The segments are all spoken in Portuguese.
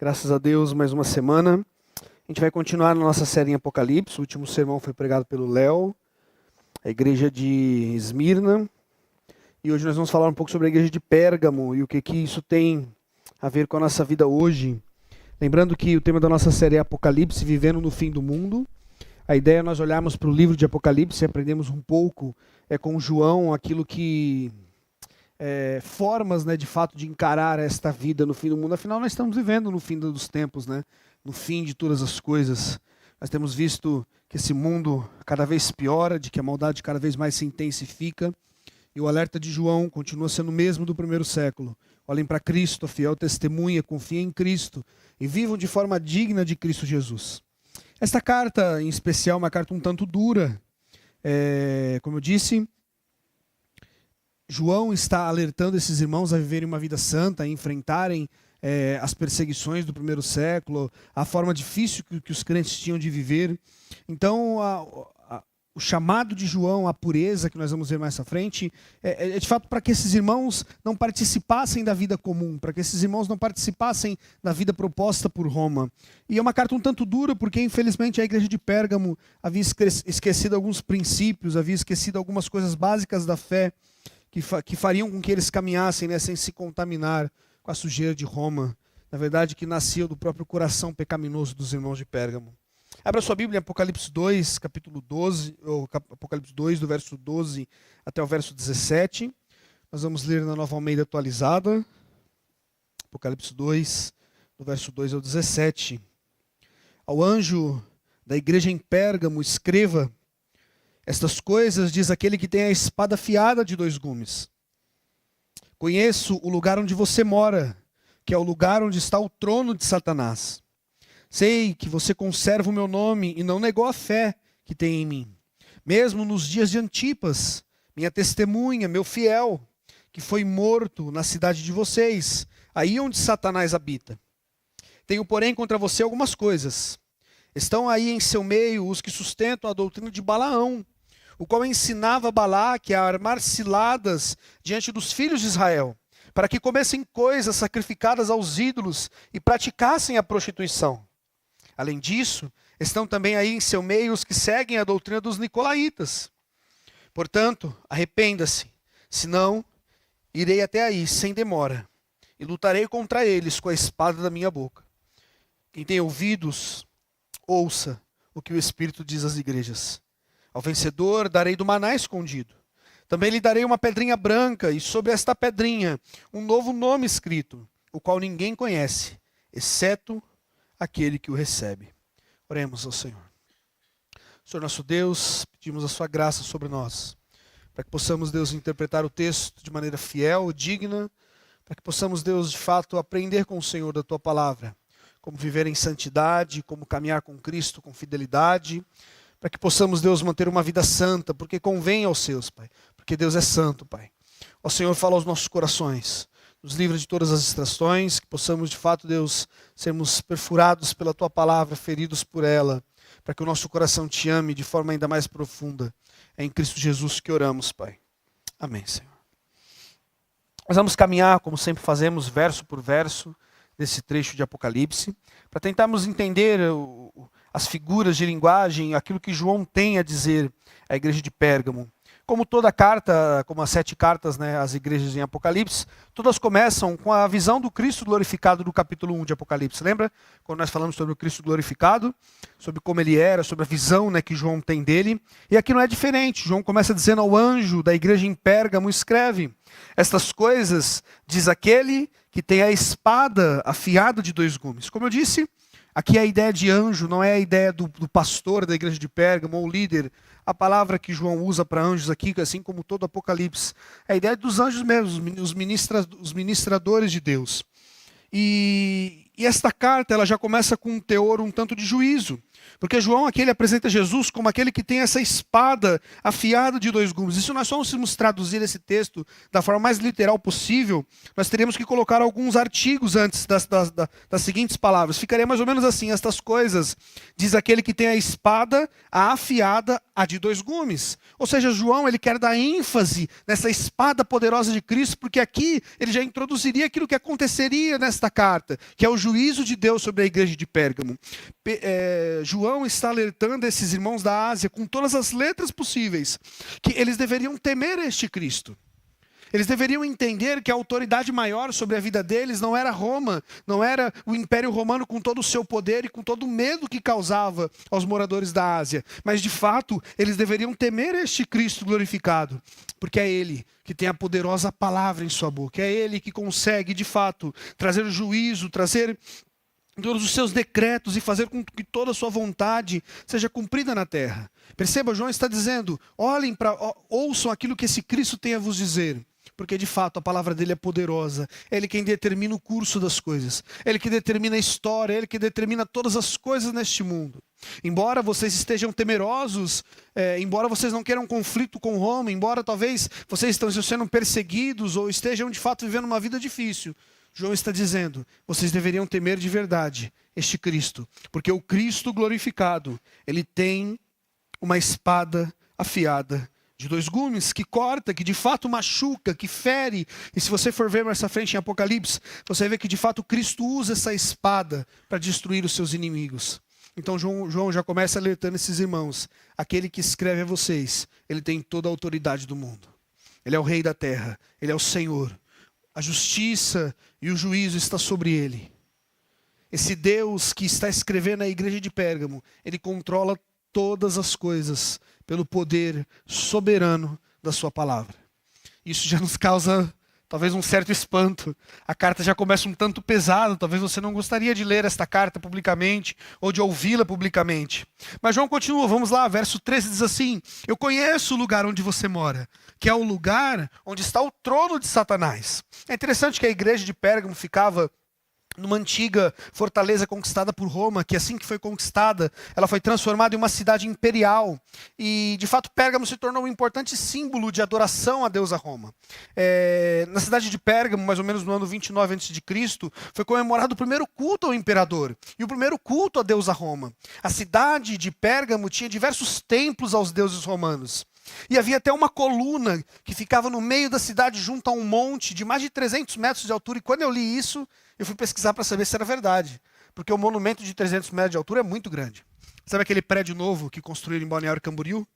Graças a Deus, mais uma semana. A gente vai continuar na nossa série em Apocalipse. O último sermão foi pregado pelo Léo, a igreja de Esmirna. E hoje nós vamos falar um pouco sobre a igreja de Pérgamo e o que isso tem a ver com a nossa vida hoje. Lembrando que o tema da nossa série é Apocalipse, vivendo no fim do mundo. A ideia é nós olharmos para o livro de Apocalipse e aprendemos um pouco com João aquilo que... formas, de fato, de encarar esta vida no fim do mundo. Afinal, nós estamos vivendo no fim dos tempos, no fim de todas as coisas. Nós temos visto que esse mundo cada vez piora, de que a maldade cada vez mais se intensifica. E o alerta de João continua sendo o mesmo do primeiro século. Olhem para Cristo, a fiel testemunha, confiem em Cristo e vivam de forma digna de Cristo Jesus. Esta carta, em especial, é uma carta um tanto dura. Como eu disse, João está alertando esses irmãos a viverem uma vida santa, a enfrentarem as perseguições do primeiro século, a forma difícil que os crentes tinham de viver. Então, o chamado de João à pureza, que nós vamos ver mais à frente, é de fato para que esses irmãos não participassem da vida comum, para que esses irmãos não participassem da vida proposta por Roma. E é uma carta um tanto dura, porque infelizmente a igreja de Pérgamo havia esquecido alguns princípios, havia esquecido algumas coisas básicas da fé, que fariam com que eles caminhassem sem se contaminar com a sujeira de Roma. Na verdade, que nascia do próprio coração pecaminoso dos irmãos de Pérgamo. Abra sua Bíblia em Apocalipse 2, capítulo 12, ou Apocalipse 2, do verso 12 até o verso 17. Nós vamos ler na Nova Almeida atualizada. Apocalipse 2, do verso 2 ao 17. Ao anjo da igreja em Pérgamo, escreva: estas coisas diz aquele que tem a espada afiada de 2 gumes. Conheço o lugar onde você mora, que é o lugar onde está o trono de Satanás. Sei que você conserva o meu nome e não negou a fé que tem em mim. Mesmo nos dias de Antipas, minha testemunha, meu fiel, que foi morto na cidade de vocês, aí onde Satanás habita. Tenho, porém, contra você algumas coisas. Estão aí em seu meio os que sustentam a doutrina de Balaão, o qual ensinava Balaque a armar ciladas diante dos filhos de Israel, para que comessem coisas sacrificadas aos ídolos e praticassem a prostituição. Além disso, estão também aí em seu meio os que seguem a doutrina dos nicolaítas. Portanto, arrependa-se, senão irei até aí sem demora e lutarei contra eles com a espada da minha boca. Quem tem ouvidos, ouça o que o Espírito diz às igrejas. Ao vencedor darei do maná escondido. Também lhe darei uma pedrinha branca e sobre esta pedrinha um novo nome escrito, o qual ninguém conhece, exceto aquele que o recebe. Oremos ao Senhor. Senhor nosso Deus, pedimos a sua graça sobre nós, para que possamos, Deus, interpretar o texto de maneira fiel, digna, para que possamos, Deus, de fato, aprender com o Senhor da tua palavra, como viver em santidade, como caminhar com Cristo com fidelidade, para que possamos, Deus, manter uma vida santa, porque convém aos seus, Pai, porque Deus é santo, Pai. Ó Senhor, fala aos nossos corações, nos livra de todas as distrações, que possamos, de fato, Deus, sermos perfurados pela tua palavra, feridos por ela, para que o nosso coração te ame de forma ainda mais profunda. É em Cristo Jesus que oramos, Pai. Amém, Senhor. Nós vamos caminhar, como sempre fazemos, verso por verso, desse trecho de Apocalipse, para tentarmos entender as figuras de linguagem, aquilo que João tem a dizer à igreja de Pérgamo. Como toda carta, como as 7 cartas, às igrejas em Apocalipse, todas começam com a visão do Cristo glorificado do capítulo 1 de Apocalipse. Lembra? Quando nós falamos sobre o Cristo glorificado, sobre como ele era, sobre a visão que João tem dele. E aqui não é diferente. João começa dizendo ao anjo da igreja em Pérgamo, escreve: estas coisas diz aquele que tem a espada afiada de 2 gumes. Como eu disse, aqui a ideia de anjo não é a ideia do pastor da igreja de Pérgamo ou líder. A palavra que João usa para anjos aqui, assim como todo Apocalipse, é a ideia dos anjos mesmos, os ministradores de Deus. E esta carta ela já começa com um teor um tanto de juízo. Porque João aqui ele apresenta Jesus como aquele que tem essa espada afiada de 2 gumes. E se nós fôssemos traduzir esse texto da forma mais literal possível, nós teríamos que colocar alguns artigos antes das seguintes palavras. Ficaria mais ou menos assim: estas coisas diz aquele que tem a espada afiada a de 2 gumes. Ou seja, João ele quer dar ênfase nessa espada poderosa de Cristo, porque aqui ele já introduziria aquilo que aconteceria nesta carta, que é o juízo juízo de Deus sobre a igreja de Pérgamo. João está alertando esses irmãos da Ásia com todas as letras possíveis que eles deveriam temer este Cristo. Eles deveriam entender que a autoridade maior sobre a vida deles não era Roma, não era o Império Romano com todo o seu poder e com todo o medo que causava aos moradores da Ásia. Mas, de fato, eles deveriam temer este Cristo glorificado, porque é Ele que tem a poderosa palavra em sua boca. É Ele que consegue, de fato, trazer juízo, trazer todos os seus decretos e fazer com que toda a sua vontade seja cumprida na terra. Perceba, João está dizendo, ouçam aquilo que esse Cristo tem a vos dizer. Porque de fato a palavra dele é poderosa. É ele quem determina o curso das coisas. É ele que determina a história. É ele que determina todas as coisas neste mundo. Embora vocês estejam temerosos, embora vocês não queiram conflito com Roma, embora talvez vocês estejam sendo perseguidos ou estejam de fato vivendo uma vida difícil, João está dizendo, vocês deveriam temer de verdade este Cristo. Porque o Cristo glorificado, ele tem uma espada afiada de 2 gumes, que corta, que de fato machuca, que fere. E se você for ver mais à frente em Apocalipse, você vai ver que de fato Cristo usa essa espada para destruir os seus inimigos. Então João já começa alertando esses irmãos. Aquele que escreve a vocês, ele tem toda a autoridade do mundo. Ele é o rei da terra, ele é o Senhor. A justiça e o juízo está sobre ele. Esse Deus que está escrevendo a igreja de Pérgamo, ele controla todas as coisas pelo poder soberano da sua palavra. Isso já nos causa talvez um certo espanto. A carta já começa um tanto pesada, talvez você não gostaria de ler esta carta publicamente ou de ouvi-la publicamente. Mas João continua, vamos lá, verso 13 diz assim: eu conheço o lugar onde você mora, que é o lugar onde está o trono de Satanás. É interessante que a igreja de Pérgamo ficava numa antiga fortaleza conquistada por Roma, que assim que foi conquistada, ela foi transformada em uma cidade imperial. E, de fato, Pérgamo se tornou um importante símbolo de adoração a deusa Roma. Na cidade de Pérgamo, mais ou menos no ano 29 a.C., foi comemorado o primeiro culto ao imperador e o primeiro culto à deusa Roma. A cidade de Pérgamo tinha diversos templos aos deuses romanos. E havia até uma coluna que ficava no meio da cidade junto a um monte de mais de 300 metros de altura. E quando eu li isso, eu fui pesquisar para saber se era verdade. Porque o monumento de 300 metros de altura é muito grande. Sabe aquele prédio novo que construíram em Balneário Camboriú?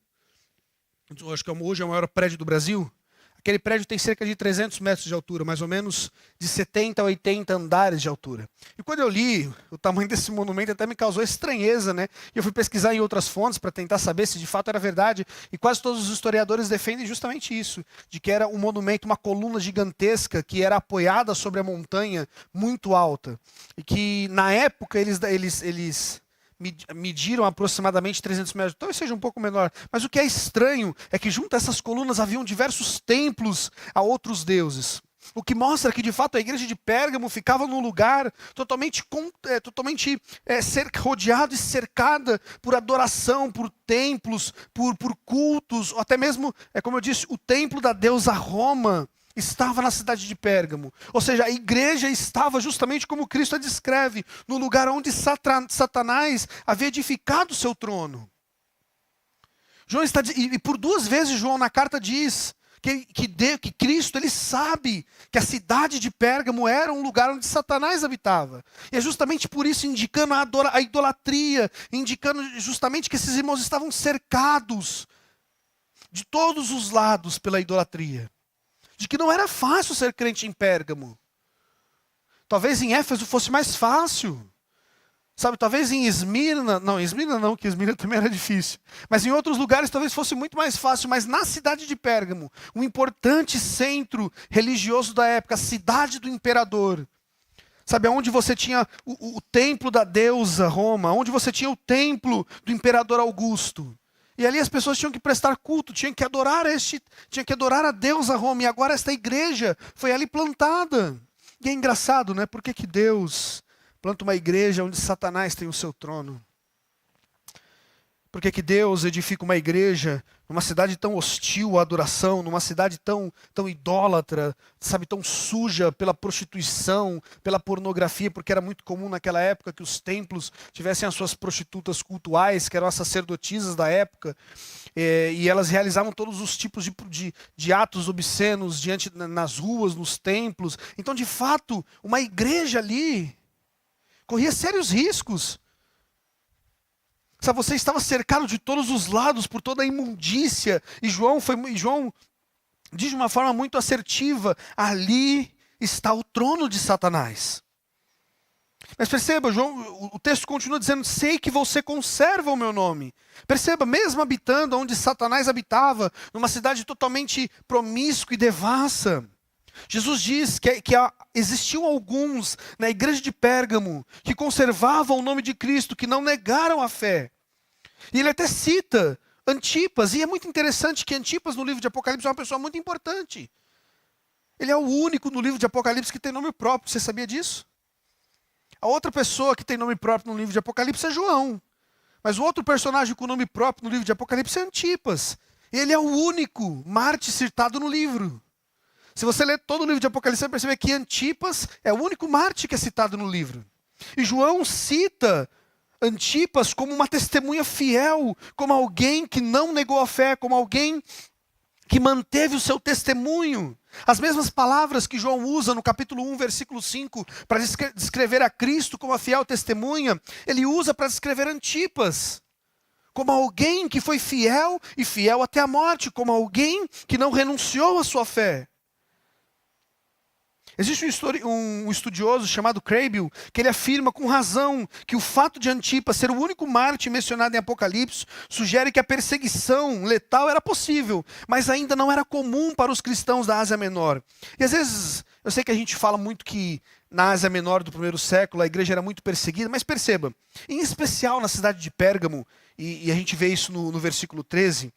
Eu acho que hoje é o maior prédio do Brasil. Aquele prédio tem cerca de 300 metros de altura, mais ou menos de 70 a 80 andares de altura. E quando eu li o tamanho desse monumento, até me causou estranheza, né? E eu fui pesquisar em outras fontes para tentar saber se de fato era verdade. E quase todos os historiadores defendem justamente isso, de que era um monumento, uma coluna gigantesca que era apoiada sobre a montanha muito alta. E que na época eles mediram aproximadamente 300 metros, talvez seja um pouco menor. Mas o que é estranho é que junto a essas colunas haviam diversos templos a outros deuses. O que mostra que, de fato, a igreja de Pérgamo ficava num lugar totalmente rodeado e cercada por adoração, por templos, por cultos, ou até mesmo, como eu disse, o templo da deusa Roma estava na cidade de Pérgamo. Ou seja, a igreja estava justamente como Cristo a descreve, no lugar onde Satanás havia edificado o seu trono. E por 2 vezes João na carta diz que Cristo, ele sabe que a cidade de Pérgamo era um lugar onde Satanás habitava. E é justamente por isso indicando a idolatria, indicando justamente que esses irmãos estavam cercados de todos os lados pela idolatria. De que não era fácil ser crente em Pérgamo. Talvez em Éfeso fosse mais fácil. Sabe, talvez em Esmirna não, que Esmirna também era difícil. Mas em outros lugares talvez fosse muito mais fácil. Mas na cidade de Pérgamo, um importante centro religioso da época, a cidade do imperador. Sabe, onde você tinha o templo da deusa Roma, onde você tinha o templo do imperador Augusto. E ali as pessoas tinham que prestar culto, tinham que adorar a deusa Roma. E agora esta igreja foi ali plantada. E é engraçado, né? Por que Deus planta uma igreja onde Satanás tem o seu trono? Por que Deus edifica uma igreja numa cidade tão hostil à adoração, numa cidade tão idólatra, sabe, tão suja pela prostituição, pela pornografia, porque era muito comum naquela época que os templos tivessem as suas prostitutas cultuais, que eram as sacerdotisas da época, e elas realizavam todos os tipos de atos obscenos nas ruas, nos templos. Então, de fato, uma igreja ali corria sérios riscos. Sabe, você estava cercado de todos os lados por toda a imundícia. E João diz de uma forma muito assertiva: ali está o trono de Satanás. Mas perceba, o texto continua dizendo: sei que você conserva o meu nome. Perceba, mesmo habitando onde Satanás habitava, numa cidade totalmente promíscua e devassa, Jesus diz que existiam alguns na igreja de Pérgamo que conservavam o nome de Cristo, que não negaram a fé. E ele até cita Antipas, e é muito interessante que Antipas no livro de Apocalipse é uma pessoa muito importante. Ele é o único no livro de Apocalipse que tem nome próprio, você sabia disso? A outra pessoa que tem nome próprio no livro de Apocalipse é João. Mas o outro personagem com nome próprio no livro de Apocalipse é Antipas. Ele é o único Marte citado no livro. Se você ler todo o livro de Apocalipse, você vai perceber que Antipas é o único Marte que é citado no livro. E João cita Antipas como uma testemunha fiel, como alguém que não negou a fé, como alguém que manteve o seu testemunho. As mesmas palavras que João usa no capítulo 1, versículo 5, para descrever a Cristo como a fiel testemunha, ele usa para descrever Antipas como alguém que foi fiel e fiel até a morte, como alguém que não renunciou à sua fé. Existe um estudioso chamado Kraybill, que ele afirma com razão que o fato de Antipas ser o único mártir mencionado em Apocalipse sugere que a perseguição letal era possível, mas ainda não era comum para os cristãos da Ásia Menor. E às vezes, eu sei que a gente fala muito que na Ásia Menor do primeiro século a igreja era muito perseguida, mas perceba, em especial na cidade de Pérgamo, e a gente vê isso no versículo 13,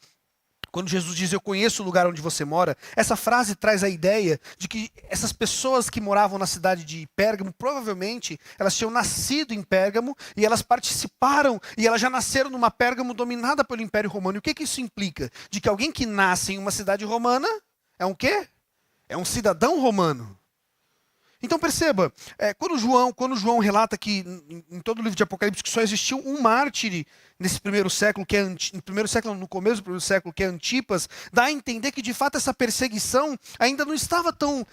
quando Jesus diz: eu conheço o lugar onde você mora, essa frase traz a ideia de que essas pessoas que moravam na cidade de Pérgamo, provavelmente, elas tinham nascido em Pérgamo e elas participaram, e elas já nasceram numa Pérgamo dominada pelo Império Romano. E o que isso implica? De que alguém que nasce em uma cidade romana é um quê? É um cidadão romano. Então perceba, quando João relata que em todo o livro de Apocalipse que só existiu um mártir nesse primeiro século, no começo do primeiro século, que é Antipas, dá a entender que de fato essa perseguição ainda não estava tão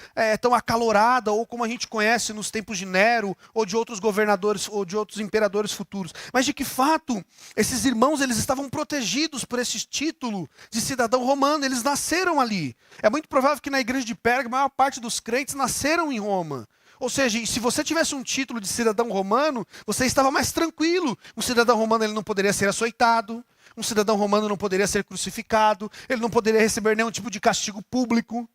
acalorada, ou como a gente conhece nos tempos de Nero, ou de outros governadores, ou de outros imperadores futuros, mas de que fato esses irmãos eles estavam protegidos por esse título de cidadão romano, eles nasceram ali. É muito provável que na igreja de Pérgamo a maior parte dos crentes nasceram em Roma. Ou seja, se você tivesse um título de cidadão romano, você estava mais tranquilo. Um cidadão romano ele não poderia ser açoitado, um cidadão romano não poderia ser crucificado, ele não poderia receber nenhum tipo de castigo público.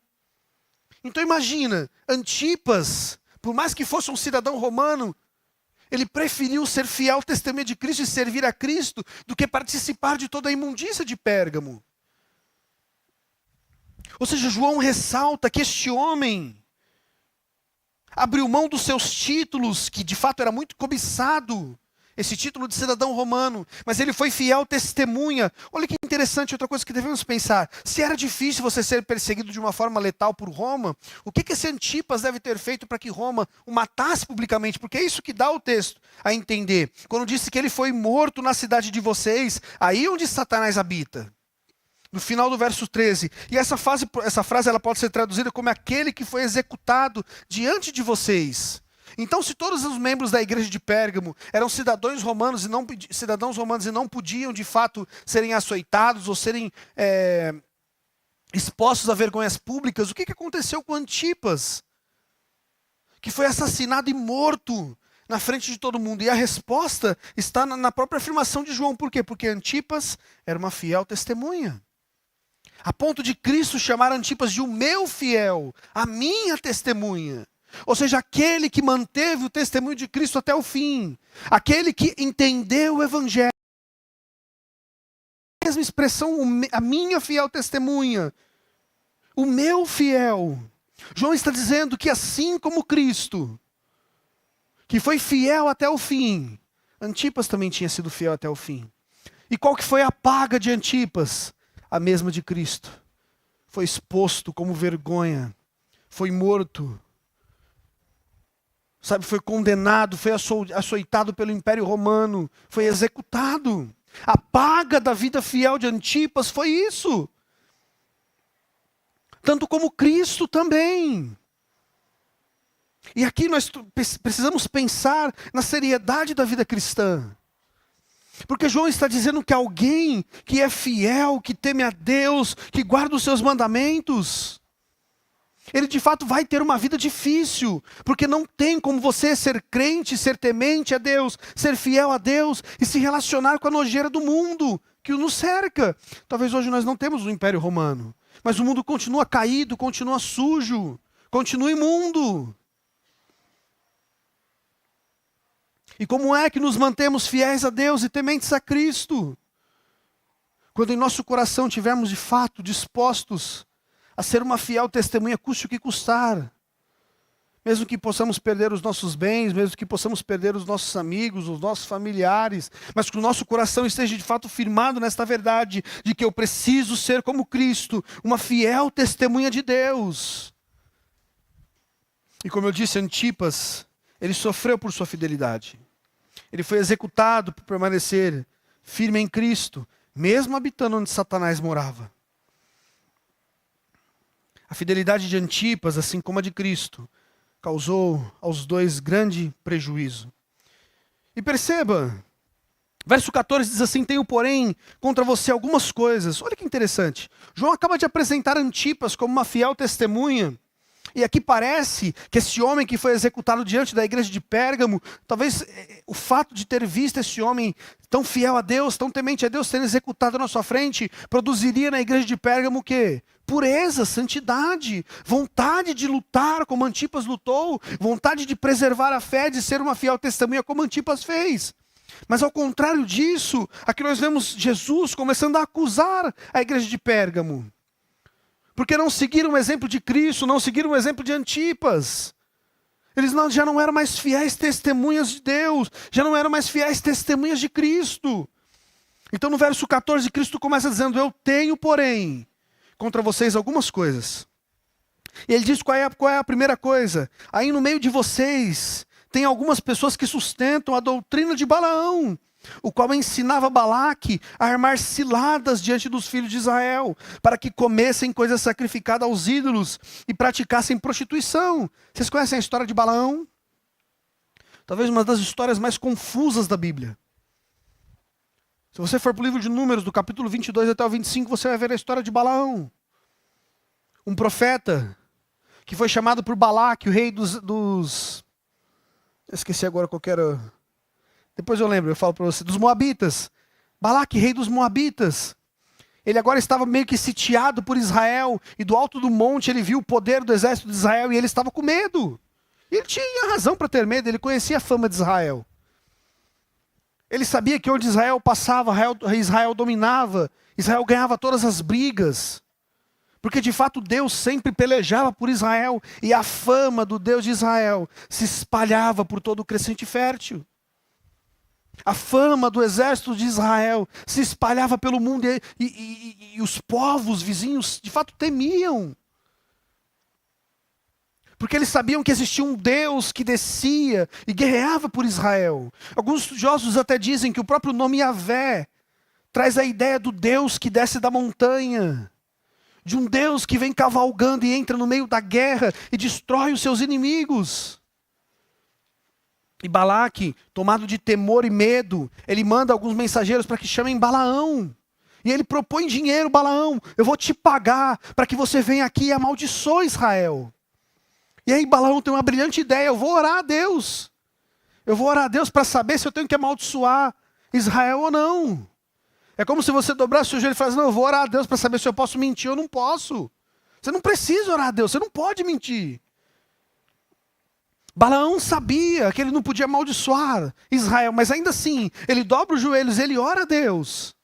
Então imagina, Antipas, por mais que fosse um cidadão romano, ele preferiu ser fiel testemunha de Cristo e servir a Cristo do que participar de toda a imundícia de Pérgamo. Ou seja, João ressalta que este homem abriu mão dos seus títulos, que de fato era muito cobiçado, esse título de cidadão romano, mas ele foi fiel testemunha. Olha que interessante, outra coisa que devemos pensar: se era difícil você ser perseguido de uma forma letal por Roma, o que esse Antipas deve ter feito para que Roma o matasse publicamente? Porque é isso que dá o texto a entender. Quando disse que ele foi morto na cidade de vocês, aí onde Satanás habita. No final do verso 13. E essa frase ela pode ser traduzida como aquele que foi executado diante de vocês. Então, se todos os membros da igreja de Pérgamo eram cidadãos romanos e não podiam, de fato, serem açoitados ou serem expostos a vergonhas públicas, o que aconteceu com Antipas? Que foi assassinado e morto na frente de todo mundo. E a resposta está na própria afirmação de João. Por quê? Porque Antipas era uma fiel testemunha. A ponto de Cristo chamar Antipas de o meu fiel, a minha testemunha. Ou seja, aquele que manteve o testemunho de Cristo até o fim. Aquele que entendeu o Evangelho. A mesma expressão, a minha fiel testemunha. O meu fiel. João está dizendo que assim como Cristo, que foi fiel até o fim, Antipas também tinha sido fiel até o fim. E qual que foi a paga de Antipas? A mesma de Cristo. Foi exposto como vergonha. Foi morto. Foi condenado, foi açoitado pelo Império Romano. Foi executado. A paga da vida fiel de Antipas foi isso. Tanto como Cristo também. E aqui nós precisamos pensar na seriedade da vida cristã. Porque João está dizendo que alguém que é fiel, que teme a Deus, que guarda os seus mandamentos, ele de fato vai ter uma vida difícil. Porque não tem como você ser crente, ser temente a Deus, ser fiel a Deus e se relacionar com a nojeira do mundo que nos cerca. Talvez hoje nós não temos o Império Romano, mas o mundo continua caído, continua sujo, continua imundo. E como é que nos mantemos fiéis a Deus e tementes a Cristo? Quando em nosso coração estivermos de fato dispostos a ser uma fiel testemunha, custe o que custar. Mesmo que possamos perder os nossos bens, mesmo que possamos perder os nossos amigos, os nossos familiares, mas que o nosso coração esteja de fato firmado nesta verdade, de que eu preciso ser como Cristo, uma fiel testemunha de Deus. E como eu disse, Antipas, ele sofreu por sua fidelidade. Ele foi executado por permanecer firme em Cristo, mesmo habitando onde Satanás morava. A fidelidade de Antipas, assim como a de Cristo, causou aos dois grande prejuízo. E perceba, verso 14 diz assim: tenho, porém, contra você algumas coisas. Olha que interessante. João acaba de apresentar Antipas como uma fiel testemunha. E aqui parece que esse homem que foi executado diante da igreja de Pérgamo, talvez o fato de ter visto esse homem tão fiel a Deus, tão temente a Deus, sendo executado na sua frente, produziria na igreja de Pérgamo o quê? Pureza, santidade, vontade de lutar como Antipas lutou, vontade de preservar a fé, de ser uma fiel testemunha como Antipas fez. Mas ao contrário disso, aqui nós vemos Jesus começando a acusar a igreja de Pérgamo. Porque não seguiram o exemplo de Cristo, não seguiram o exemplo de Antipas. Eles já não eram mais fiéis testemunhas de Deus, já não eram mais fiéis testemunhas de Cristo. Então no verso 14, Cristo começa dizendo: eu tenho, porém, contra vocês algumas coisas. E ele diz qual é a primeira coisa. Aí no meio de vocês, tem algumas pessoas que sustentam a doutrina de Balaão, o qual ensinava Balaque a armar ciladas diante dos filhos de Israel, para que comessem coisas sacrificadas aos ídolos e praticassem prostituição. Vocês conhecem a história de Balaão? Talvez uma das histórias mais confusas da Bíblia. Se você for para o livro de Números, do capítulo 22 até o 25, você vai ver a história de Balaão. Um profeta que foi chamado por Balaque, o rei dos... Eu esqueci agora qual era... Depois eu lembro, eu falo para você, dos Moabitas. Balaque, rei dos Moabitas. Ele agora estava meio que sitiado por Israel, e do alto do monte ele viu o poder do exército de Israel, e ele estava com medo. E ele tinha razão para ter medo, ele conhecia a fama de Israel. Ele sabia que onde Israel passava, Israel dominava, Israel ganhava todas as brigas. Porque de fato Deus sempre pelejava por Israel, e a fama do Deus de Israel se espalhava por todo o crescente fértil. A fama do exército de Israel se espalhava pelo mundo e os povos vizinhos de fato temiam. Porque eles sabiam que existia um Deus que descia e guerreava por Israel. Alguns estudiosos até dizem que o próprio nome Yahvé traz a ideia do Deus que desce da montanha. De um Deus que vem cavalgando e entra no meio da guerra e destrói os seus inimigos. E Balaque, tomado de temor e medo, ele manda alguns mensageiros para que chamem Balaão. E ele propõe dinheiro: Balaão, eu vou te pagar para que você venha aqui e amaldiçoe Israel. E aí Balaão tem uma brilhante ideia: eu vou orar a Deus. Eu vou orar a Deus para saber se eu tenho que amaldiçoar Israel ou não. É como se você dobrasse o joelho e falasse: não, eu vou orar a Deus para saber se eu posso mentir ou não posso. Você não precisa orar a Deus, você não pode mentir. Balaão sabia que ele não podia amaldiçoar Israel, mas ainda assim, ele dobra os joelhos, ele ora a Deus.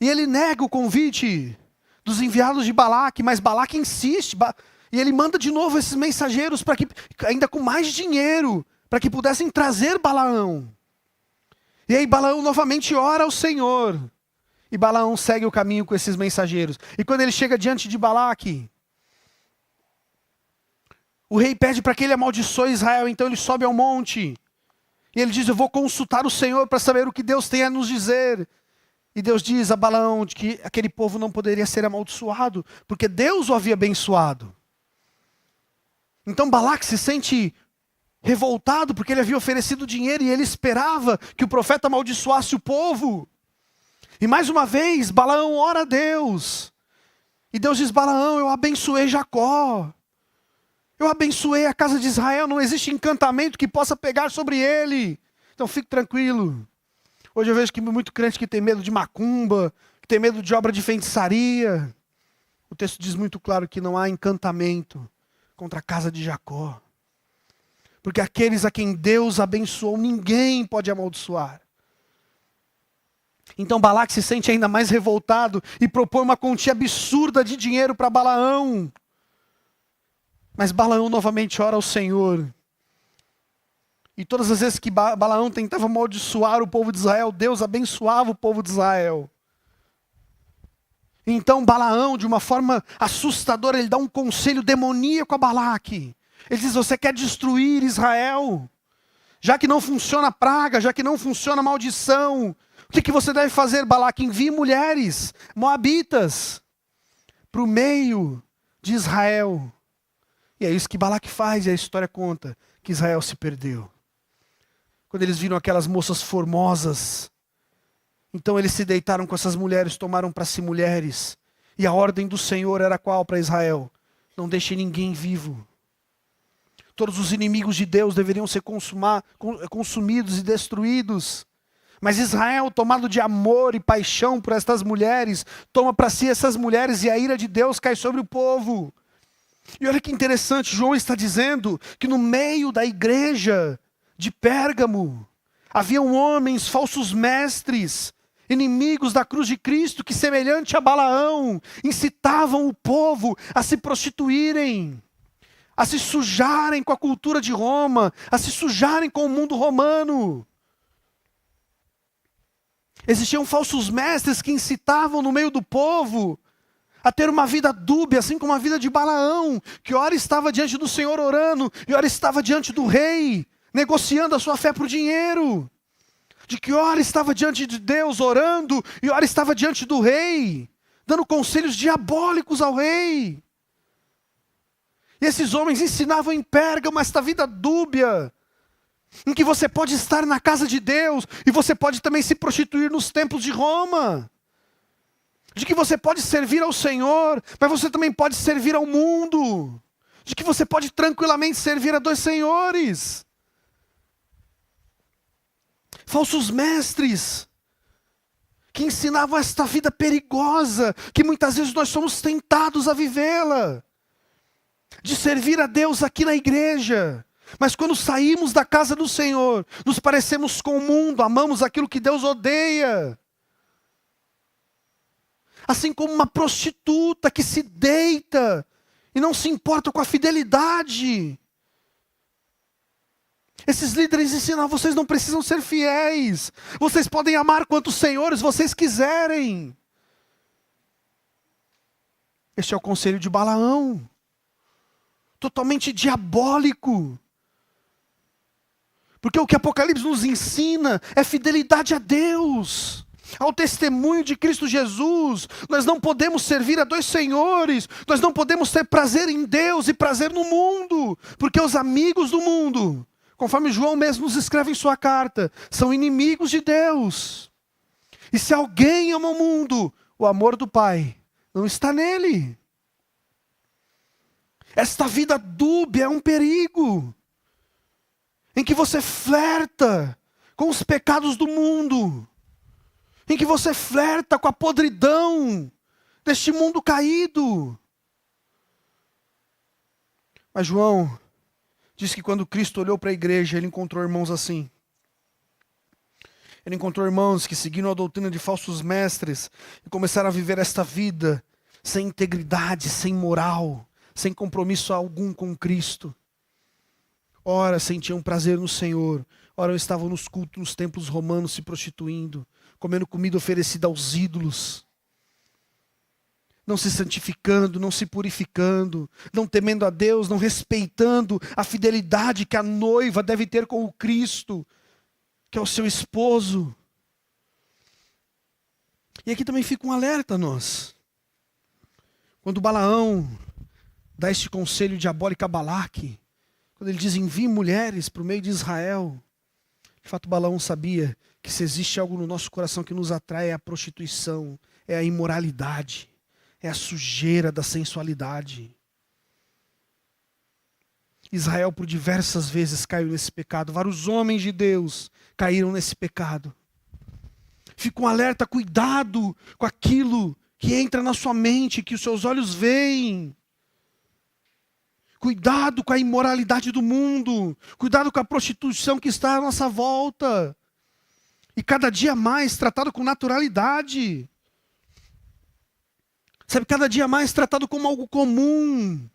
E ele nega o convite dos enviados de Balaque, mas Balaque insiste. E ele manda de novo esses mensageiros, para que, ainda com mais dinheiro, para que pudessem trazer Balaão. E aí Balaão novamente ora ao Senhor. E Balaão segue o caminho com esses mensageiros. E quando ele chega diante de Balaque, o rei pede para que ele amaldiçoe Israel, então ele sobe ao monte. E ele diz: eu vou consultar o Senhor para saber o que Deus tem a nos dizer. E Deus diz a Balaão de que aquele povo não poderia ser amaldiçoado, porque Deus o havia abençoado. Então Balaque se sente revoltado porque ele havia oferecido dinheiro e ele esperava que o profeta amaldiçoasse o povo. E mais uma vez, Balaão ora a Deus. E Deus diz: Balaão, eu abençoei Jacó. Eu abençoei a casa de Israel. Não existe encantamento que possa pegar sobre ele. Então fique tranquilo. Hoje eu vejo que muito crente que tem medo de macumba, que tem medo de obra de feitiçaria. O texto diz muito claro que não há encantamento contra a casa de Jacó. Porque aqueles a quem Deus abençoou, ninguém pode amaldiçoar. Então Balaque se sente ainda mais revoltado e propõe uma quantia absurda de dinheiro para Balaão. Mas Balaão novamente ora ao Senhor. E todas as vezes que Balaão tentava amaldiçoar o povo de Israel, Deus abençoava o povo de Israel. Então Balaão, de uma forma assustadora, ele dá um conselho demoníaco a Balaque. Ele diz: você quer destruir Israel? Já que não funciona a praga, já que não funciona a maldição, o que você deve fazer, Balaque? Envie mulheres moabitas para o meio de Israel. E é isso que Balaque faz, e a história conta que Israel se perdeu. Quando eles viram aquelas moças formosas, então eles se deitaram com essas mulheres, tomaram para si mulheres. E a ordem do Senhor era qual para Israel? Não deixe ninguém vivo. Todos os inimigos de Deus deveriam ser consumidos e destruídos. Mas Israel, tomado de amor e paixão por estas mulheres, toma para si essas mulheres e a ira de Deus cai sobre o povo. E olha que interessante, João está dizendo que no meio da igreja de Pérgamo, haviam homens, falsos mestres, inimigos da cruz de Cristo, que semelhante a Balaão, incitavam o povo a se prostituírem, a se sujarem com a cultura de Roma, a se sujarem com o mundo romano. Existiam falsos mestres que incitavam no meio do povo a ter uma vida dúbia, assim como a vida de Balaão, que ora estava diante do Senhor orando, e ora estava diante do rei, negociando a sua fé por dinheiro. De que ora estava diante de Deus orando, e ora estava diante do rei, dando conselhos diabólicos ao rei. E esses homens ensinavam em Pérgamo esta vida dúbia, em que você pode estar na casa de Deus, e você pode também se prostituir nos templos de Roma. De que você pode servir ao Senhor, mas você também pode servir ao mundo. De que você pode tranquilamente servir a dois senhores. Falsos mestres, que ensinavam esta vida perigosa, que muitas vezes nós somos tentados a vivê-la. De servir a Deus aqui na igreja. Mas quando saímos da casa do Senhor, nos parecemos com o mundo, amamos aquilo que Deus odeia. Assim como uma prostituta que se deita e não se importa com a fidelidade. Esses líderes ensinam: vocês não precisam ser fiéis. Vocês podem amar quantos senhores vocês quiserem. Este é o conselho de Balaão. Totalmente diabólico. Porque o que Apocalipse nos ensina é fidelidade a Deus, ao testemunho de Cristo Jesus. Nós não podemos servir a dois senhores. Nós não podemos ter prazer em Deus e prazer no mundo. Porque os amigos do mundo, conforme João mesmo nos escreve em sua carta, são inimigos de Deus. E se alguém ama o mundo, o amor do Pai não está nele. Esta vida dúbia é um perigo, em que você flerta com os pecados do mundo, em que você flerta com a podridão deste mundo caído. Mas João diz que quando Cristo olhou para a igreja, ele encontrou irmãos assim. Ele encontrou irmãos que seguiram a doutrina de falsos mestres e começaram a viver esta vida sem integridade, sem moral, sem compromisso algum com Cristo. Ora sentiam prazer no Senhor, ora estavam nos cultos, nos templos romanos se prostituindo, comendo comida oferecida aos ídolos, não se santificando, não se purificando, não temendo a Deus, não respeitando a fidelidade que a noiva deve ter com o Cristo, que é o seu esposo. E aqui também fica um alerta a nós. Quando Balaão dá este conselho diabólico a Balaque, quando ele diz: envie mulheres para o meio de Israel. De fato, Balaão sabia que se existe algo no nosso coração que nos atrai, é a prostituição, é a imoralidade, é a sujeira da sensualidade. Israel por diversas vezes caiu nesse pecado. Vários homens de Deus caíram nesse pecado. Fica um alerta, cuidado com aquilo que entra na sua mente, que os seus olhos veem. Cuidado com a imoralidade do mundo. Cuidado com a prostituição que está à nossa volta. E cada dia mais tratado com naturalidade. Sabe, cada dia mais tratado como algo comum.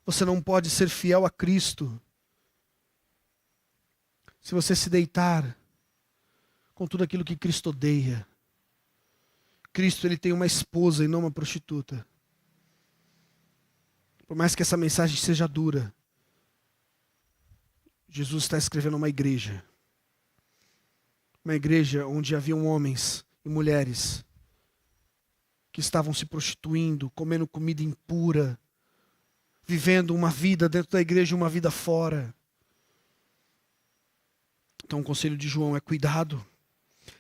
Você não pode ser fiel a Cristo se você se deitar com tudo aquilo que Cristo odeia. Cristo, ele tem uma esposa e não uma prostituta. Por mais que essa mensagem seja dura, Jesus está escrevendo uma igreja. Uma igreja onde haviam homens e mulheres que estavam se prostituindo, comendo comida impura, vivendo uma vida dentro da igreja e uma vida fora. Então o conselho de João é cuidado.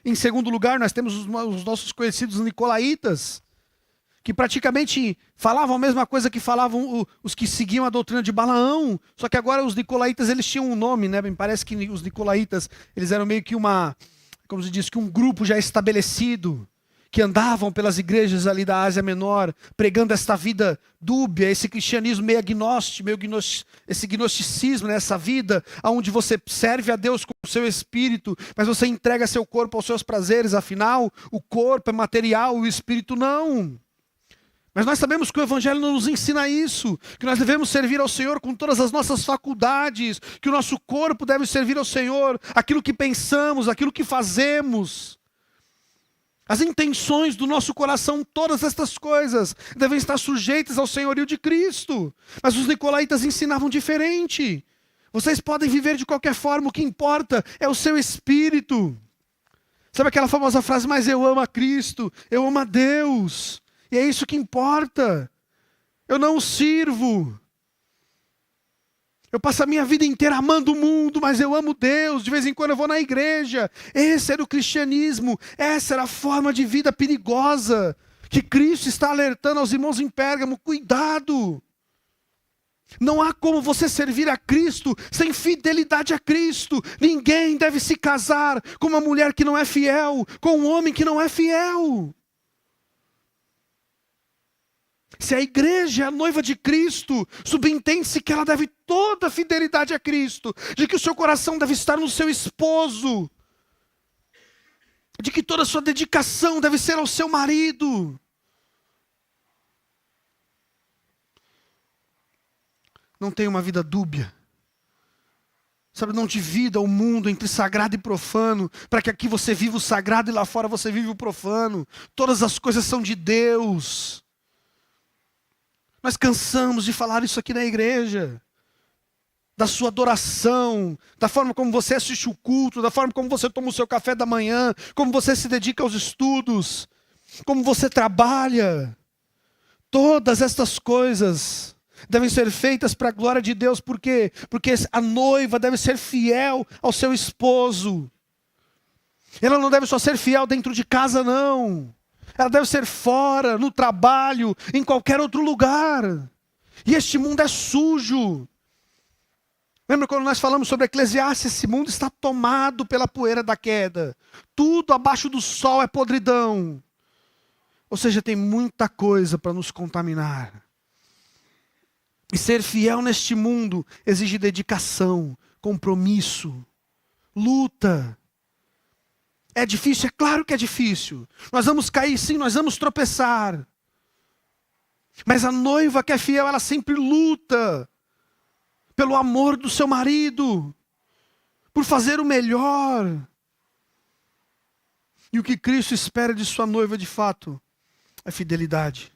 Em segundo lugar, nós temos os nossos conhecidos nicolaítas, que praticamente falavam a mesma coisa que falavam os que seguiam a doutrina de Balaão. Só que agora os nicolaítas, eles tinham um nome, né? Me parece que os nicolaítas, eles eram meio que como se diz, que um grupo já estabelecido, que andavam pelas igrejas ali da Ásia Menor, pregando esta vida dúbia, esse cristianismo meio agnóstico, esse gnosticismo, né? Essa vida onde você serve a Deus com o seu espírito, mas você entrega seu corpo aos seus prazeres, afinal, o corpo é material, o espírito não. Mas nós sabemos que o Evangelho não nos ensina isso, que nós devemos servir ao Senhor com todas as nossas faculdades, que o nosso corpo deve servir ao Senhor, aquilo que pensamos, aquilo que fazemos. As intenções do nosso coração, todas estas coisas devem estar sujeitas ao senhorio de Cristo. Mas os nicolaítas ensinavam diferente. Vocês podem viver de qualquer forma, o que importa é o seu espírito. Sabe aquela famosa frase: mas eu amo a Cristo, eu amo a Deus. E é isso que importa. Eu não o sirvo. Eu passo a minha vida inteira amando o mundo, mas eu amo Deus. De vez em quando eu vou na igreja. Esse era o cristianismo. Essa era a forma de vida perigosa que Cristo está alertando aos irmãos em Pérgamo. Cuidado! Não há como você servir a Cristo sem fidelidade a Cristo. Ninguém deve se casar com uma mulher que não é fiel, com um homem que não é fiel. Se a igreja é a noiva de Cristo, subentende-se que ela deve toda a fidelidade a Cristo, de que o seu coração deve estar no seu esposo, de que toda a sua dedicação deve ser ao seu marido. Não tenha uma vida dúbia. Sabe, não divida o mundo entre sagrado e profano, para que aqui você viva o sagrado e lá fora você vive o profano. Todas as coisas são de Deus. Nós cansamos de falar isso aqui na igreja. Da sua adoração, da forma como você assiste o culto, da forma como você toma o seu café da manhã, como você se dedica aos estudos, como você trabalha. Todas estas coisas devem ser feitas para a glória de Deus. Por quê? Porque a noiva deve ser fiel ao seu esposo. Ela não deve só ser fiel dentro de casa, não. Ela deve ser fora, no trabalho, em qualquer outro lugar. E este mundo é sujo. Lembra quando nós falamos sobre Eclesiastes? Esse mundo está tomado pela poeira da queda. Tudo abaixo do sol é podridão. Ou seja, tem muita coisa para nos contaminar. E ser fiel neste mundo exige dedicação, compromisso, luta. É difícil? É claro que é difícil. Nós vamos cair sim, nós vamos tropeçar. Mas a noiva que é fiel, ela sempre luta pelo amor do seu marido, por fazer o melhor. E o que Cristo espera de sua noiva de fato é fidelidade.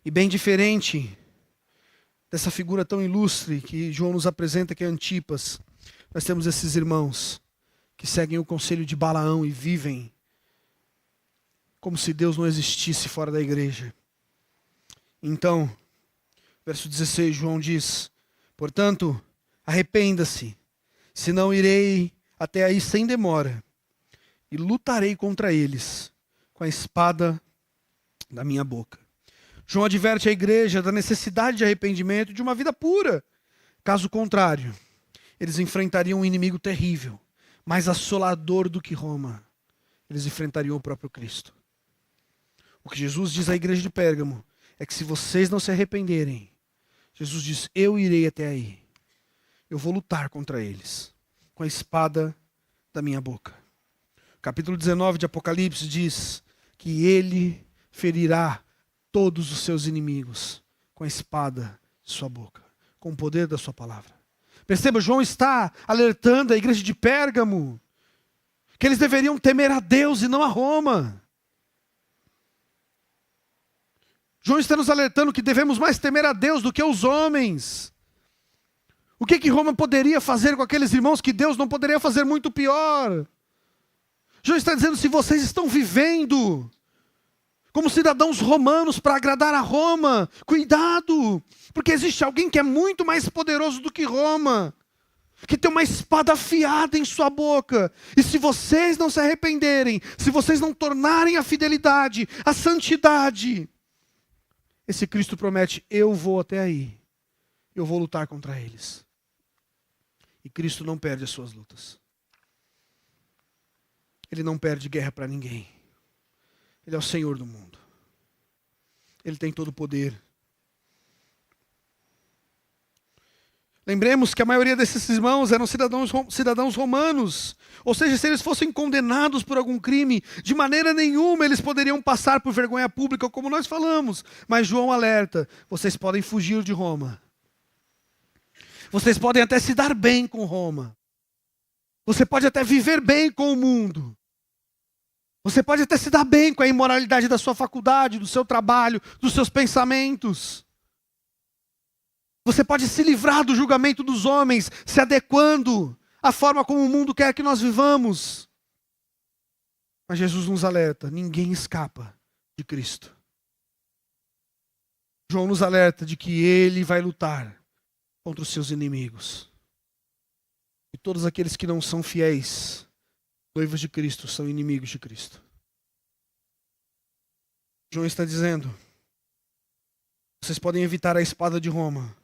E bem diferente dessa figura tão ilustre que João nos apresenta, que é Antipas, nós temos esses irmãos que seguem o conselho de Balaão e vivem como se Deus não existisse fora da igreja. Então, verso 16, João diz: portanto, arrependa-se, senão irei até aí sem demora, e lutarei contra eles com a espada da minha boca. João adverte a igreja da necessidade de arrependimento de uma vida pura. Caso contrário, eles enfrentariam um inimigo terrível, mais assolador do que Roma. Eles enfrentariam o próprio Cristo. O que Jesus diz à igreja de Pérgamo é que se vocês não se arrependerem, Jesus diz: eu irei até aí. Eu vou lutar contra eles com a espada da minha boca. O capítulo 19 de Apocalipse diz que ele ferirá todos os seus inimigos com a espada de sua boca, com o poder da sua palavra. Perceba, João está alertando a igreja de Pérgamo que eles deveriam temer a Deus e não a Roma. João está nos alertando que devemos mais temer a Deus do que os homens. O que Roma poderia fazer com aqueles irmãos que Deus não poderia fazer muito pior? João está dizendo: se vocês estão vivendo como cidadãos romanos para agradar a Roma, cuidado, porque existe alguém que é muito mais poderoso do que Roma, que tem uma espada afiada em sua boca. E se vocês não se arrependerem, se vocês não tornarem a fidelidade, a santidade, esse Cristo promete: eu vou até aí, eu vou lutar contra eles. E Cristo não perde as suas lutas. Ele não perde guerra para ninguém. Ele é o Senhor do mundo. Ele tem todo o poder. Lembremos que a maioria desses irmãos eram cidadãos romanos. Ou seja, se eles fossem condenados por algum crime, de maneira nenhuma eles poderiam passar por vergonha pública, como nós falamos. Mas João alerta: vocês podem fugir de Roma. Vocês podem até se dar bem com Roma. Você pode até viver bem com o mundo. Você pode até se dar bem com a imoralidade da sua faculdade, do seu trabalho, dos seus pensamentos. Você pode se livrar do julgamento dos homens, se adequando à forma como o mundo quer que nós vivamos. Mas Jesus nos alerta: ninguém escapa de Cristo. João nos alerta de que ele vai lutar contra os seus inimigos. E todos aqueles que não são fiéis, noivos de Cristo, são inimigos de Cristo. João está dizendo: vocês podem evitar a espada de Roma,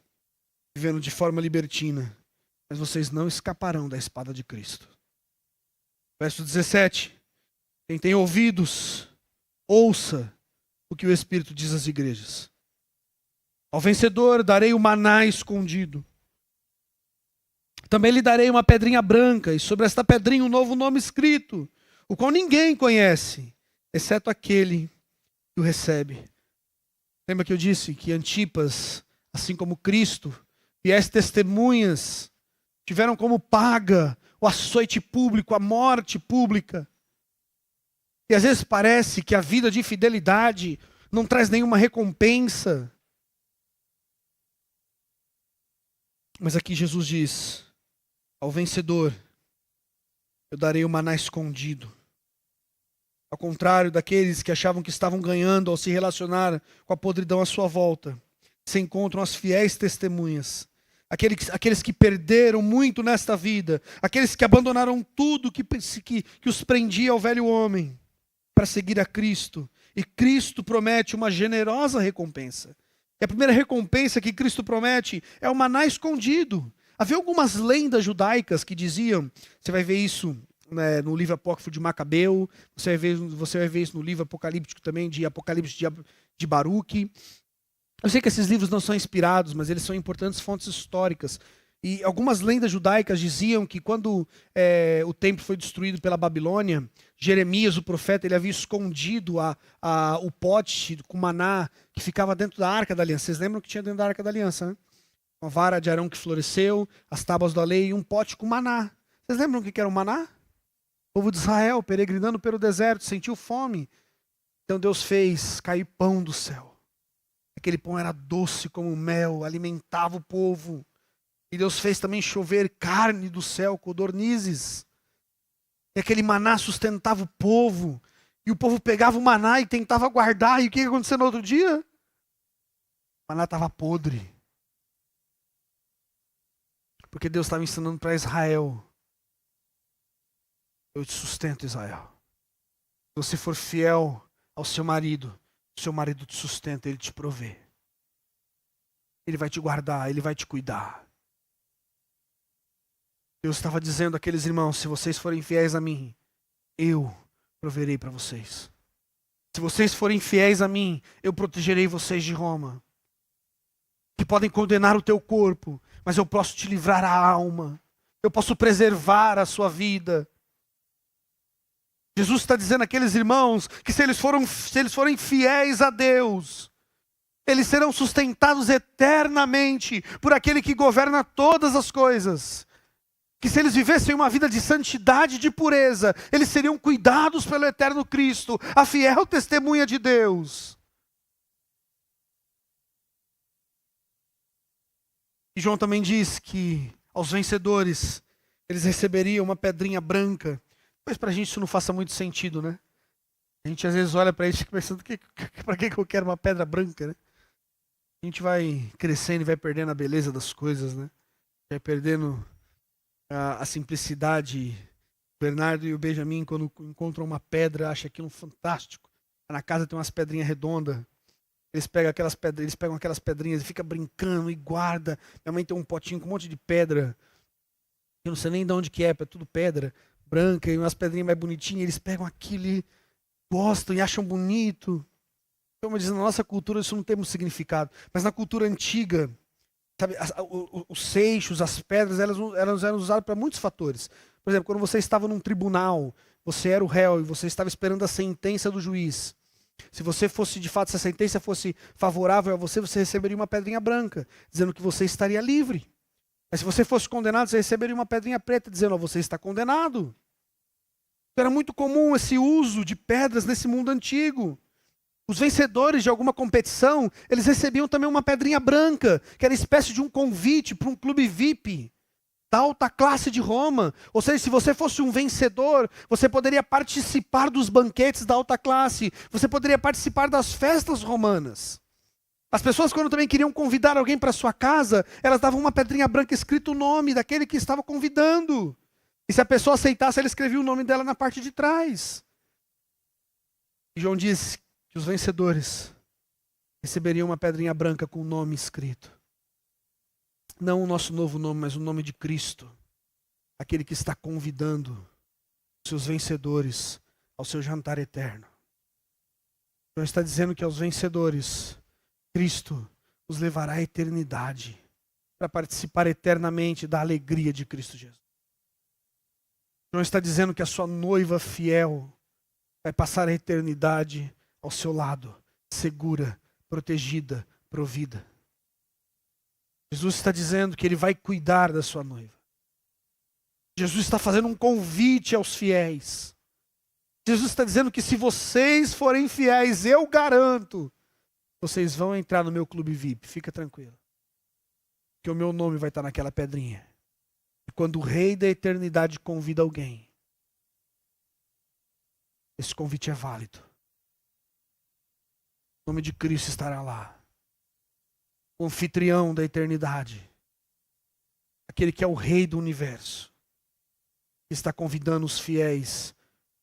vivendo de forma libertina, mas vocês não escaparão da espada de Cristo. Verso 17. Quem tem ouvidos, ouça o que o Espírito diz às igrejas. Ao vencedor darei o maná escondido. Também lhe darei uma pedrinha branca, e sobre esta pedrinha um novo nome escrito, o qual ninguém conhece, exceto aquele que o recebe. Lembra que eu disse que Antipas, assim como Cristo, fiéis testemunhas, tiveram como paga o açoite público, a morte pública. E às vezes parece que a vida de fidelidade não traz nenhuma recompensa. Mas aqui Jesus diz: ao vencedor eu darei o maná escondido. Ao contrário daqueles que achavam que estavam ganhando ao se relacionar com a podridão à sua volta, se encontram as fiéis testemunhas. Aqueles que perderam muito nesta vida, aqueles que abandonaram tudo que os prendia ao velho homem para seguir a Cristo. E Cristo promete uma generosa recompensa. E a primeira recompensa que Cristo promete é o maná escondido. Havia algumas lendas judaicas que diziam, você vai ver isso, né, no livro apócrifo de Macabeu, você vai ver isso no livro apocalíptico também, de Apocalipse de Baruque. Eu sei que esses livros não são inspirados, mas eles são importantes fontes históricas. E algumas lendas judaicas diziam que quando o templo foi destruído pela Babilônia, Jeremias, o profeta, ele havia escondido o pote com maná que ficava dentro da Arca da Aliança. Vocês lembram que tinha dentro da Arca da Aliança, né? Uma vara de Arão que floresceu, as tábuas da lei e um pote com maná. Vocês lembram o que era o maná? O povo de Israel, peregrinando pelo deserto, sentiu fome. Então Deus fez cair pão do céu. Aquele pão era doce como mel, alimentava o povo. E Deus fez também chover carne do céu, codornizes. E aquele maná sustentava o povo. E o povo pegava o maná e tentava guardar. E o que aconteceu no outro dia? O maná estava podre. Porque Deus estava ensinando para Israel: eu te sustento, Israel. Se você for fiel ao seu marido te sustenta, ele te provê. Ele vai te guardar, ele vai te cuidar. Deus estava dizendo àqueles irmãos: se vocês forem fiéis a mim, eu proverei para vocês. Se vocês forem fiéis a mim, eu protegerei vocês de Roma. Que podem condenar o teu corpo, mas eu posso te livrar a alma. Eu posso preservar a sua vida. Jesus está dizendo àqueles irmãos que se eles forem fiéis a Deus, eles serão sustentados eternamente por aquele que governa todas as coisas. Que se eles vivessem uma vida de santidade e de pureza, eles seriam cuidados pelo eterno Cristo, a fiel testemunha de Deus. E João também diz que aos vencedores, eles receberiam uma pedrinha branca. Mas para a gente isso não faça muito sentido, né? A gente às vezes olha para isso e fica pensando, para que eu quero uma pedra branca, né? A gente vai crescendo e vai perdendo a beleza das coisas, né? Vai perdendo a simplicidade. O Bernardo e o Benjamin, quando encontram uma pedra, acham aquilo fantástico. Na casa tem umas pedrinhas redondas. Eles pegam aquelas pedrinhas e ficam brincando e guardam. Minha mãe tem um potinho com um monte de pedra. Eu não sei nem de onde que é tudo pedra branca e umas pedrinhas mais bonitinhas. Eles pegam aquilo e gostam e acham bonito. Como diz, na nossa cultura isso não tem muito significado. Mas na cultura antiga, sabe, os seixos, as pedras, elas eram usadas para muitos fatores. Por exemplo, quando você estava num tribunal, você era o réu e você estava esperando a sentença do juiz. Se você fosse, de fato, se a sentença fosse favorável a você, você receberia uma pedrinha branca, dizendo que você estaria livre. Mas se você fosse condenado, você receberia uma pedrinha preta, dizendo, você está condenado. Era muito comum esse uso de pedras nesse mundo antigo. Os vencedores de alguma competição, eles recebiam também uma pedrinha branca, que era espécie de um convite para um clube VIP da alta classe de Roma. Ou seja, se você fosse um vencedor, você poderia participar dos banquetes da alta classe, você poderia participar das festas romanas. As pessoas, quando também queriam convidar alguém para sua casa, elas davam uma pedrinha branca escrito o nome daquele que estava convidando. E se a pessoa aceitasse, ela escrevia o nome dela na parte de trás. E João diz que os vencedores receberiam uma pedrinha branca com o nome escrito. Não o nosso novo nome, mas o nome de Cristo. Aquele que está convidando seus vencedores ao seu jantar eterno. Então está dizendo que aos vencedores, Cristo os levará à eternidade para participar eternamente da alegria de Cristo Jesus. Então está dizendo que a sua noiva fiel vai passar a eternidade ao seu lado, segura, protegida, provida. Jesus está dizendo que Ele vai cuidar da sua noiva. Jesus está fazendo um convite aos fiéis. Jesus está dizendo que se vocês forem fiéis, eu garanto, vocês vão entrar no meu clube VIP, fica tranquilo. Que o meu nome vai estar naquela pedrinha. E quando o Rei da Eternidade convida alguém, esse convite é válido. O nome de Cristo estará lá. O anfitrião da eternidade. Aquele que é o Rei do universo. Que está convidando os fiéis,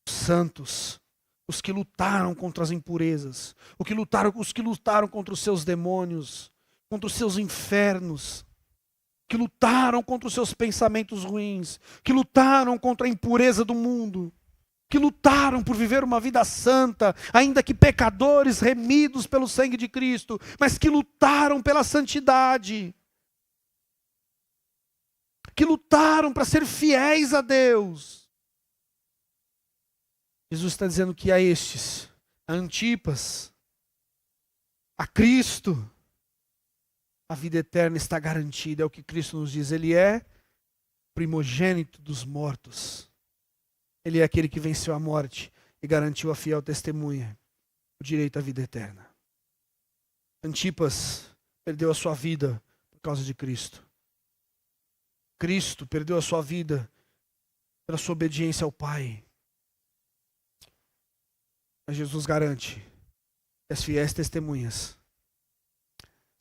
os santos, os que lutaram contra as impurezas, os que lutaram contra os seus demônios, contra os seus infernos, que lutaram contra os seus pensamentos ruins, que lutaram contra a impureza do mundo, que lutaram por viver uma vida santa, ainda que pecadores remidos pelo sangue de Cristo, mas que lutaram pela santidade, que lutaram para ser fiéis a Deus. Jesus está dizendo que a estes, a Antipas, a Cristo, a vida eterna está garantida. É o que Cristo nos diz. Ele é primogênito dos mortos. Ele é aquele que venceu a morte e garantiu a fiel testemunha, o direito à vida eterna. Antipas perdeu a sua vida por causa de Cristo. Cristo perdeu a sua vida pela sua obediência ao Pai. Mas Jesus garante que as fiéis testemunhas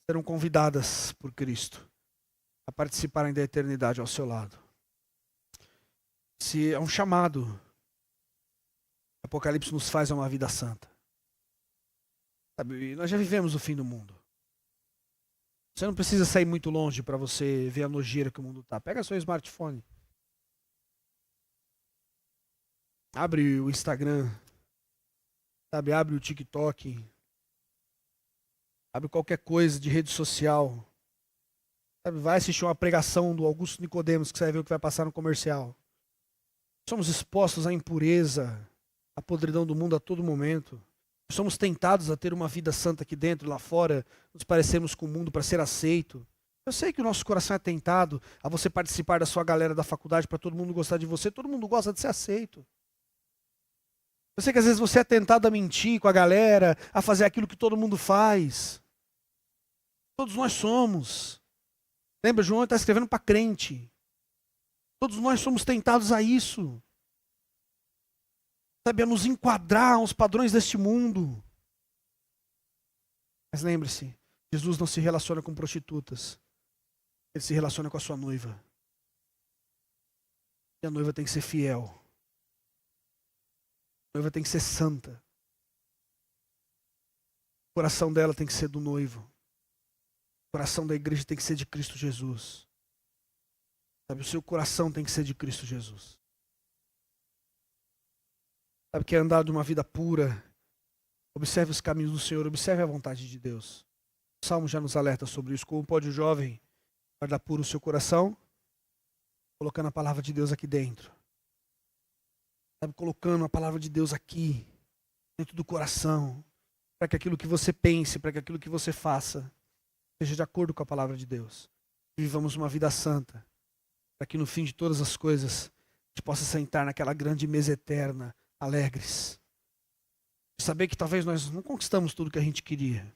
serão convidadas por Cristo a participarem da eternidade ao seu lado. Se é um chamado, Apocalipse nos faz a uma vida santa. Sabe, nós já vivemos o fim do mundo. Você não precisa sair muito longe para você ver a nojeira que o mundo está. Pega seu smartphone. Abre o Instagram. Sabe, abre o TikTok. Abre qualquer coisa de rede social. Sabe, vai assistir uma pregação do Augusto Nicodemos que você vai ver o que vai passar no comercial. Somos expostos à impureza, à podridão do mundo a todo momento. Somos tentados a ter uma vida santa aqui dentro e lá fora, nos parecemos com o mundo para ser aceito. Eu sei que o nosso coração é tentado a você participar da sua galera da faculdade para todo mundo gostar de você. Todo mundo gosta de ser aceito. Eu sei que às vezes você é tentado a mentir com a galera, a fazer aquilo que todo mundo faz. Todos nós somos. Lembra, João está escrevendo para crente. Todos nós somos tentados a isso. Sabe, a nos enquadrar aos padrões deste mundo. Mas lembre-se, Jesus não se relaciona com prostitutas. Ele se relaciona com a sua noiva. E a noiva tem que ser fiel. A noiva tem que ser santa. O coração dela tem que ser do noivo. O coração da igreja tem que ser de Cristo Jesus. Sabe, o seu coração tem que ser de Cristo Jesus. Sabe, que é andar de uma vida pura. Observe os caminhos do Senhor, observe a vontade de Deus. O Salmo já nos alerta sobre isso. Como pode o jovem guardar puro o seu coração? Colocando a palavra de Deus aqui dentro. Sabe, colocando a palavra de Deus aqui, dentro do coração. Para que aquilo que você pense, para que aquilo que você faça, seja de acordo com a palavra de Deus. E vivamos uma vida santa. Para que no fim de todas as coisas, a gente possa sentar naquela grande mesa eterna, alegres. Saber que talvez nós não conquistamos tudo que a gente queria.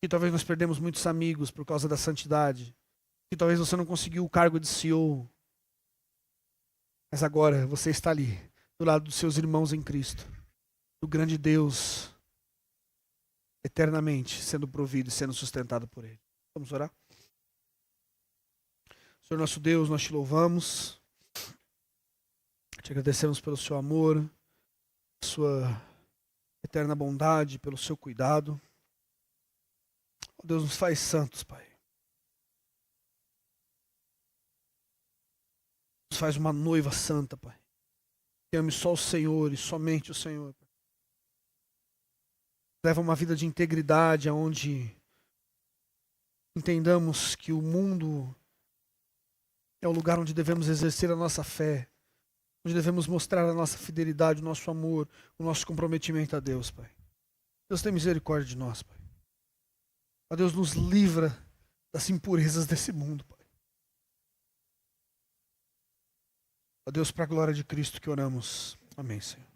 Que talvez nós perdemos muitos amigos por causa da santidade. Que talvez você não conseguiu o cargo de CEO. Mas agora você está ali, do lado dos seus irmãos em Cristo. Do grande Deus, eternamente sendo provido e sendo sustentado por Ele. Vamos orar? Senhor nosso Deus, nós te louvamos. Te agradecemos pelo seu amor, sua eterna bondade, pelo seu cuidado. Oh, Deus, nos faz santos, Pai. Nos faz uma noiva santa, Pai. Que ame só o Senhor e somente o Senhor. Pai. Leva uma vida de integridade, onde entendamos que o mundo é o lugar onde devemos exercer a nossa fé. Onde devemos mostrar a nossa fidelidade, o nosso amor, o nosso comprometimento a Deus, Pai. Deus tem misericórdia de nós, Pai. Ó Deus, nos livra das impurezas desse mundo, Pai. Ó Deus, para a glória de Cristo que oramos. Amém, Senhor.